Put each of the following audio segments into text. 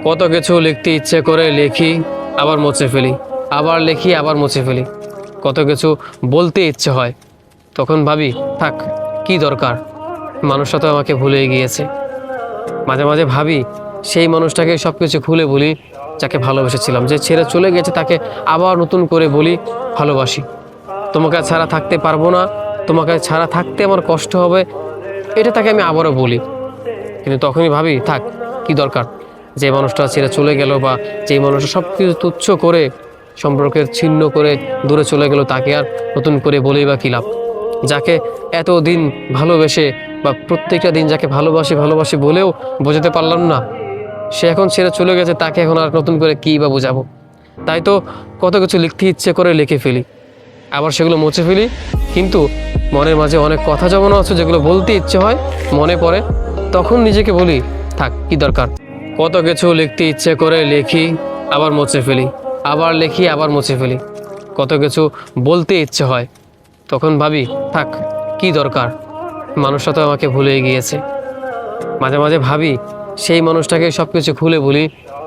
কত কিছু লিখতে ইচ্ছে করে লিখি, আবার মুছে ফেলি, আবার লিখি আবার মুছে ফেলি। কত কিছু বলতে ইচ্ছে হয়, তখন ভাবি থাক, কি দরকার, মানুষটা তো আমাকে ভুলেই গিয়েছে। মাঝে মাঝে ভাবি সেই মানুষটাকে সব কিছু খুলে বলি, যাকে ভালোবেসেছিলাম, যে ছেড়ে চলে গেছে তাকে আবার নতুন করে বলি ভালোবাসি। তোমাকে ছাড়া থাকতে পারবো না, তোমাকে ছাড়া থাকতে আমার কষ্ট হবে, এটা তাকে আমি আবারও বলি। কিন্তু তখনই ভাবি থাক, কি দরকার, যে মানুষটা ছেড়ে চলে গেল বা যেই মানুষটা সব কিছু তুচ্ছ করে সম্পর্কের ছিন্ন করে দূরে চলে গেল, তাকে আর নতুন করে বলেই বা কী লাভ। যাকে এতদিন ভালোবেসে বা প্রত্যেকটা দিন যাকে ভালোবাসি ভালোবাসি বলেও বোঝাতে পারলাম না, সে এখন ছেড়ে চলে গেছে, তাকে এখন আর নতুন করে কী বা বোঝাবো। তাই তো কত কিছু লিখতে ইচ্ছে করে লিখে ফেলি, আবার সেগুলো মুছে ফেলি। কিন্তু মনের মাঝে অনেক কথা জমানো আছে, যেগুলো বলতে ইচ্ছে হয়, মনে পড়ে, তখন নিজেকে বলি থাক, কি দরকার। কত কিছু লিখতে ইচ্ছে করে লিখি, আবার মুছে ফেলি, আবার লিখি আবার মুছে ফেলি। কত কিছু বলতে ইচ্ছে হয়, তখন ভাবি থাক, কি দরকার, মানুষটা তো আমাকে ভুলেই গিয়েছে। মাঝে মাঝে ভাবি সেই মানুষটাকে সব কিছু খুলে বলি,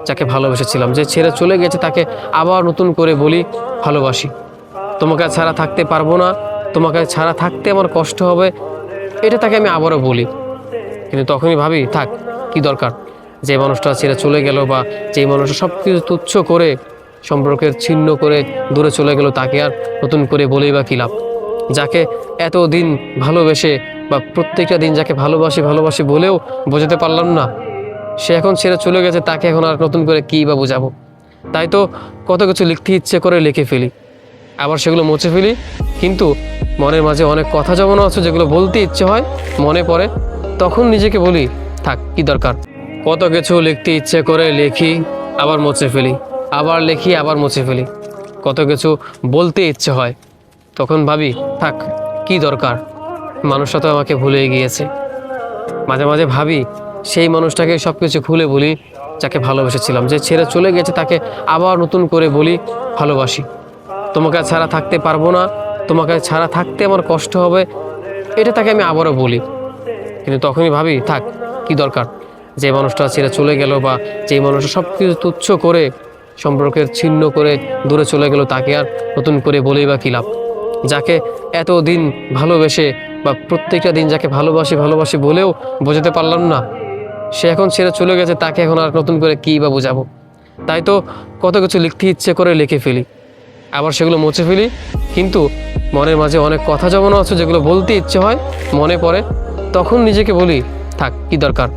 যাকে ভালোবেসেছিলাম, যে ছেড়ে চলে গেছে তাকে আবার নতুন করে বলি ভালোবাসি। তোমাকে ছাড়া থাকতে পারবো না, তোমাকে ছাড়া থাকতে আমার কষ্ট হবে, এটা তাকে আমি আবারও বলি। কিন্তু তখনই ভাবি থাক, কি দরকার, যে মানুষটা ছেড়ে চলে গেল বা যেই মানুষটা সব কিছু তুচ্ছ করে সম্পর্কের ছিন্ন করে দূরে চলে গেল, তাকে আর নতুন করে বলেই বা কী লাভ। যাকে এতদিন ভালোবেসে বা প্রত্যেকটা দিন যাকে ভালোবাসি ভালোবাসি বলেও বোঝাতে পারলাম না, সে এখন ছেড়ে চলে গেছে, তাকে এখন আর নতুন করে কী বা বোঝাবো। তাই তো কত কিছু লিখতে ইচ্ছে করে লিখে ফেলি, আবার সেগুলো মুছে ফেলি। কিন্তু মনের মাঝে অনেক কথা জমানো আছে, যেগুলো বলতে ইচ্ছে হয়, মনে পড়ে, তখন নিজেকে বলি থাক, কি দরকার। কত কিছু লিখতে ইচ্ছে করে লিখি, আবার মুছে ফেলি, আবার লিখি আবার মুছে ফেলি। কত কিছু বলতে ইচ্ছে হয়, তখন ভাবি থাক, কি দরকার, মানুষটা তো আমাকে ভুলেই গিয়েছে। মাঝে মাঝে ভাবি সেই মানুষটাকে সব কিছু খুলে বলি, যাকে ভালোবেসেছিলাম, যে ছেড়ে চলে গেছে তাকে আবার নতুন করে বলি ভালোবাসি। তোমাকে ছাড়া থাকতে পারবো না, তোমাকে ছাড়া থাকতে আমার কষ্ট হবে, এটা তাকে আমি আবারও বলি। কিন্তু তখনই ভাবি থাক, কি দরকার, যে মানুষটা ছেড়ে চলে গেল বা যেই মানুষটা সব কিছু তুচ্ছ করে সম্পর্কের ছিন্ন করে দূরে চলে গেল, তাকে আর নতুন করে বলেই বা কী লাভ। যাকে এতদিন ভালোবেসে বা প্রত্যেকটা দিন যাকে ভালোবাসি ভালোবাসি বলেও বোঝাতে পারলাম না, সে এখন ছেড়ে চলে গেছে, তাকে এখন আর নতুন করে কী বা বোঝাবো। তাই তো কত কিছু লিখতে ইচ্ছে করে লিখে ফেলি, আবার সেগুলো মুছে ফেলি। কিন্তু মনের মাঝে অনেক কথা জমানো আছে, যেগুলো বলতে ইচ্ছে হয়, মনে পড়ে, তখন নিজেকে বলি থাক, কি দরকার।